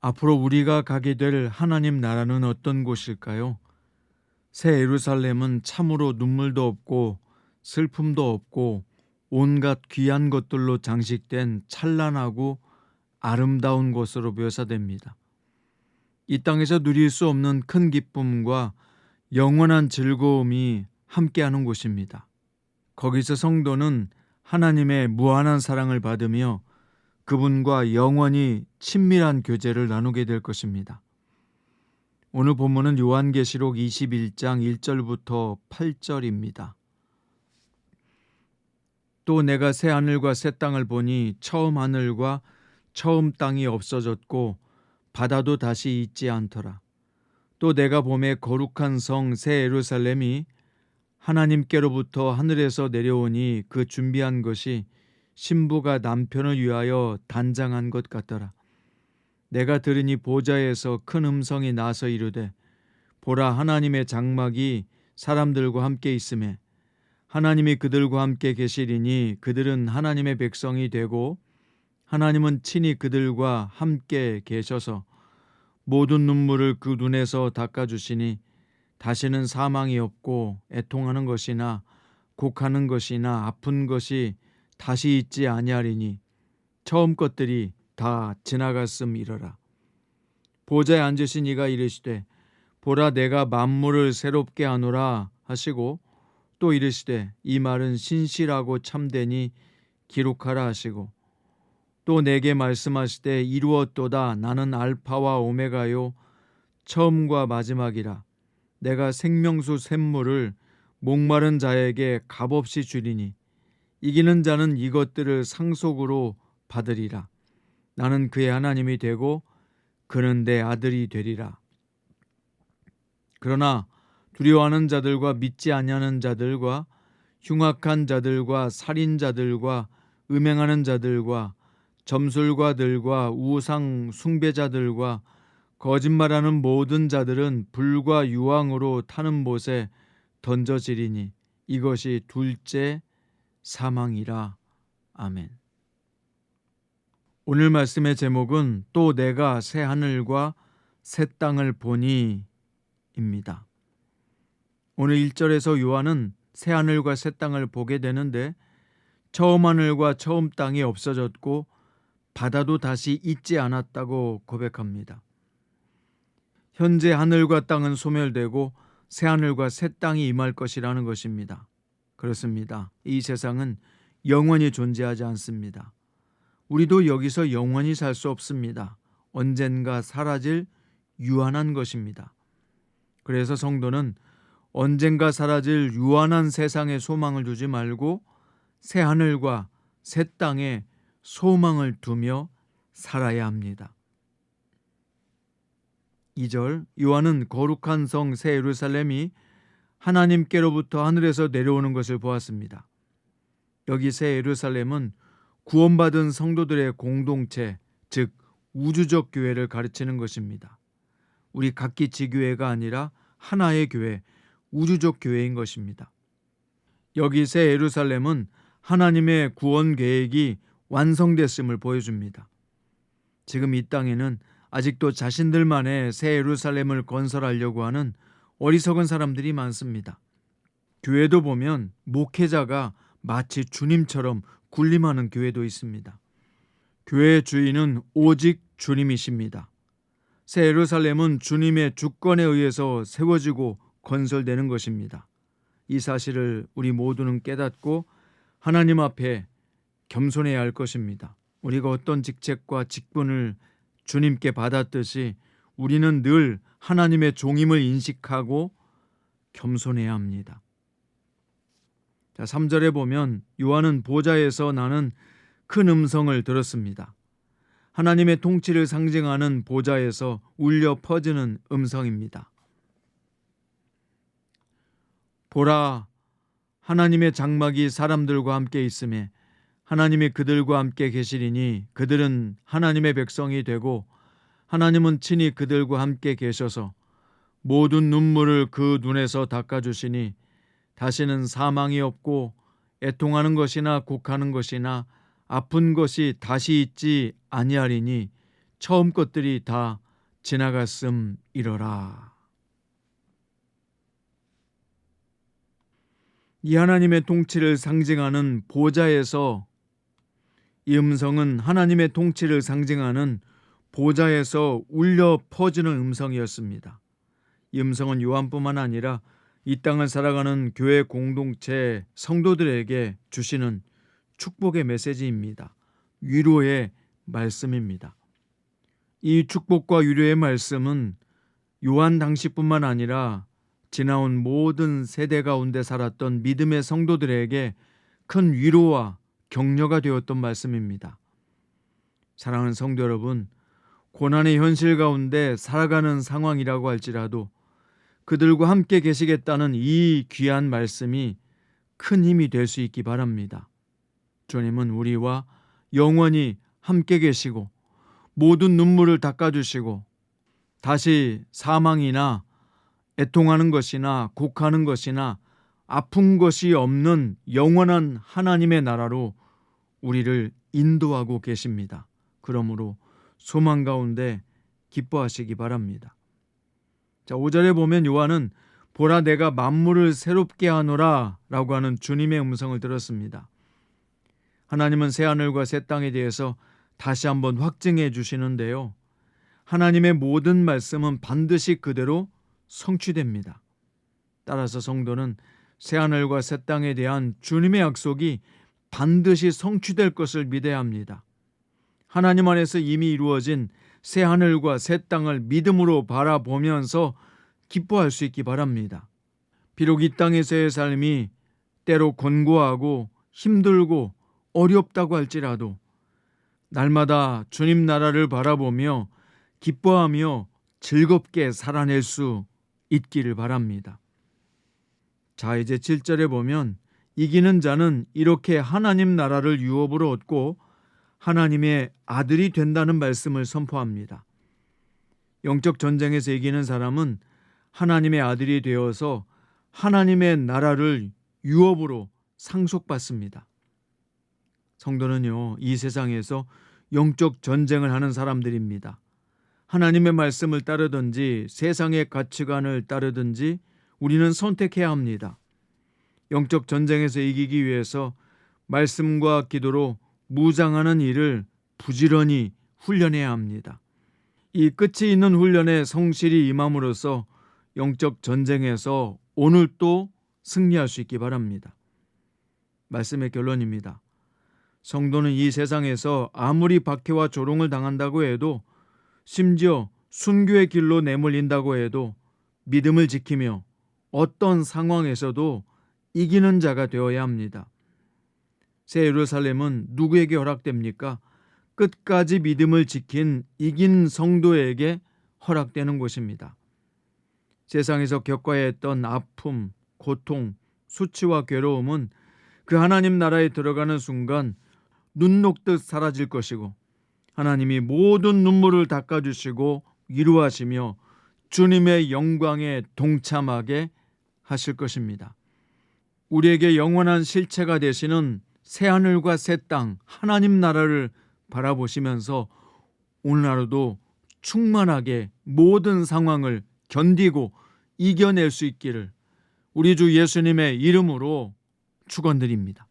앞으로 우리가 가게 될 하나님 나라는 어떤 곳일까요? 새 예루살렘은 참으로 눈물도 없고 슬픔도 없고 온갖 귀한 것들로 장식된 찬란하고 아름다운 곳으로 묘사됩니다. 이 땅에서 누릴 수 없는 큰 기쁨과 영원한 즐거움이 함께하는 곳입니다. 거기서 성도는 하나님의 무한한 사랑을 받으며 그분과 영원히 친밀한 교제를 나누게 될 것입니다. 오늘 본문은 요한계시록 21장 1절부터 8절입니다. 또 내가 새 하늘과 새 땅을 보니 처음 하늘과 처음 땅이 없어졌고 바다도 다시 있지 않더라. 또 내가 보매 거룩한 성 새 예루살렘이 하나님께로부터 하늘에서 내려오니 그 준비한 것이 신부가 남편을 위하여 단장한 것 같더라. 내가 들으니 보좌에서 큰 음성이 나서 이르되 보라 하나님의 장막이 사람들과 함께 있으매 하나님이 그들과 함께 계시리니 그들은 하나님의 백성이 되고 하나님은 친히 그들과 함께 계셔서 모든 눈물을 그 눈에서 닦아주시니 다시는 사망이 없고 애통하는 것이나 곡하는 것이나 아픈 것이 다시 있지 아니하리니 처음 것들이 다 지나갔음이러라. 보좌에 앉으신 이가 이르시되 보라 내가 만물을 새롭게 하노라 하시고 또 이르시되 이 말은 신실하고 참되니 기록하라 하시고 또 내게 말씀하시되 이루었도다 나는 알파와 오메가요 처음과 마지막이라. 내가 생명수 샘물을 목마른 자에게 값없이 주리니 이기는 자는 이것들을 상속으로 받으리라. 나는 그의 하나님이 되고 그는 내 아들이 되리라. 그러나 두려워하는 자들과 믿지 아니하는 자들과 흉악한 자들과 살인자들과 음행하는 자들과 점술가들과 우상 숭배자들과 거짓말하는 모든 자들은 불과 유황으로 타는 못에 던져지리니 이것이 둘째 사망이라. 아멘. 오늘 말씀의 제목은 또 내가 새 하늘과 새 땅을 보니 입니다. 오늘 1절에서 요한은 새 하늘과 새 땅을 보게 되는데 처음 하늘과 처음 땅이 없어졌고 바다도 다시 있지 않았다고 고백합니다. 현재 하늘과 땅은 소멸되고 새 하늘과 새 땅이 임할 것이라는 것입니다. 그렇습니다. 이 세상은 영원히 존재하지 않습니다. 우리도 여기서 영원히 살 수 없습니다. 언젠가 사라질 유한한 것입니다. 그래서 성도는 언젠가 사라질 유한한 세상에 소망을 두지 말고 새 하늘과 새 땅에 소망을 두며 살아야 합니다. 2절 요한은 거룩한 성 새 예루살렘이 하나님께로부터 하늘에서 내려오는 것을 보았습니다. 여기 새 예루살렘은 구원받은 성도들의 공동체, 즉 우주적 교회를 가르치는 것입니다. 우리 각기 지교회가 아니라 하나의 교회, 우주적 교회인 것입니다. 여기 새 예루살렘은 하나님의 구원 계획이 완성됐음을 보여줍니다. 지금 이 땅에는 아직도 자신들만의 새 예루살렘을 건설하려고 하는 어리석은 사람들이 많습니다. 교회도 보면 목회자가 마치 주님처럼 군림하는 교회도 있습니다. 교회의 주인은 오직 주님이십니다. 새 예루살렘은 주님의 주권에 의해서 세워지고 건설되는 것입니다. 이 사실을 우리 모두는 깨닫고 하나님 앞에 겸손해야 할 것입니다. 우리가 어떤 직책과 직분을 주님께 받았듯이 우리는 늘 하나님의 종임을 인식하고 겸손해야 합니다. 자, 3절에 보면 요한은 보좌에서 나는 큰 음성을 들었습니다. 하나님의 통치를 상징하는 보좌에서 울려 퍼지는 음성입니다. 보라, 하나님의 장막이 사람들과 함께 있음에 하나님이 그들과 함께 계시리니 그들은 하나님의 백성이 되고 하나님은 친히 그들과 함께 계셔서 모든 눈물을 그 눈에서 닦아주시니 다시는 사망이 없고 애통하는 것이나 곡하는 것이나 아픈 것이 다시 있지 아니하리니 처음 것들이 다 지나갔음이러라. 이 하나님의 통치를 상징하는 보좌에서 이 음성은 하나님의 통치를 상징하는 보좌에서 울려 퍼지는 음성이었습니다. 이 음성은 요한뿐만 아니라 이 땅을 살아가는 교회 공동체 성도들에게 주시는 축복의 메시지입니다. 위로의 말씀입니다. 이 축복과 위로의 말씀은 요한 당시뿐만 아니라 지나온 모든 세대 가운데 살았던 믿음의 성도들에게 큰 위로와 격려가 되었던 말씀입니다. 사랑하는 성도 여러분, 고난의 현실 가운데 살아가는 상황이라고 할지라도 그들과 함께 계시겠다는 이 귀한 말씀이 큰 힘이 될 수 있기 바랍니다. 주님은 우리와 영원히 함께 계시고 모든 눈물을 닦아주시고 다시 사망이나 애통하는 것이나 곡하는 것이나 아픈 것이 없는 영원한 하나님의 나라로 우리를 인도하고 계십니다. 그러므로 소망 가운데 기뻐하시기 바랍니다. 자, 5절에 보면 요한은 보라 내가 만물을 새롭게 하노라 라고 하는 주님의 음성을 들었습니다. 하나님은 새하늘과 새 땅에 대해서 다시 한번 확증해 주시는데요. 하나님의 모든 말씀은 반드시 그대로 성취됩니다. 따라서 성도는 새하늘과 새 땅에 대한 주님의 약속이 반드시 성취될 것을 믿어야 합니다. 하나님 안에서 이미 이루어진 새하늘과 새 땅을 믿음으로 바라보면서 기뻐할 수 있기 바랍니다. 비록 이 땅에서의 삶이 때로 곤고하고 힘들고 어렵다고 할지라도 날마다 주님 나라를 바라보며 기뻐하며 즐겁게 살아낼 수 있기를 바랍니다. 자, 이제 7절에 보면 이기는 자는 이렇게 하나님 나라를 유업으로 얻고 하나님의 아들이 된다는 말씀을 선포합니다. 영적 전쟁에서 이기는 사람은 하나님의 아들이 되어서 하나님의 나라를 유업으로 상속받습니다. 성도는요, 이 세상에서 영적 전쟁을 하는 사람들입니다. 하나님의 말씀을 따르든지 세상의 가치관을 따르든지 우리는 선택해야 합니다. 영적 전쟁에서 이기기 위해서 말씀과 기도로 무장하는 일을 부지런히 훈련해야 합니다. 이 끝이 있는 훈련에 성실히 임함으로써 영적 전쟁에서 오늘 또 승리할 수 있기 바랍니다. 말씀의 결론입니다. 성도는 이 세상에서 아무리 박해와 조롱을 당한다고 해도 심지어 순교의 길로 내몰린다고 해도 믿음을 지키며 어떤 상황에서도 이기는 자가 되어야 합니다. 새 예루살렘은 누구에게 허락됩니까? 끝까지 믿음을 지킨 이긴 성도에게 허락되는 곳입니다. 세상에서 겪어야 했던 아픔, 고통, 수치와 괴로움은 그 하나님 나라에 들어가는 순간 눈 녹듯 사라질 것이고 하나님이 모든 눈물을 닦아주시고 위로하시며 주님의 영광에 동참하게 하실 것입니다. 우리에게 영원한 실체가 되시는 새하늘과 새 땅 하나님 나라를 바라보시면서 오늘 하루도 충만하게 모든 상황을 견디고 이겨낼 수 있기를 우리 주 예수님의 이름으로 축원드립니다.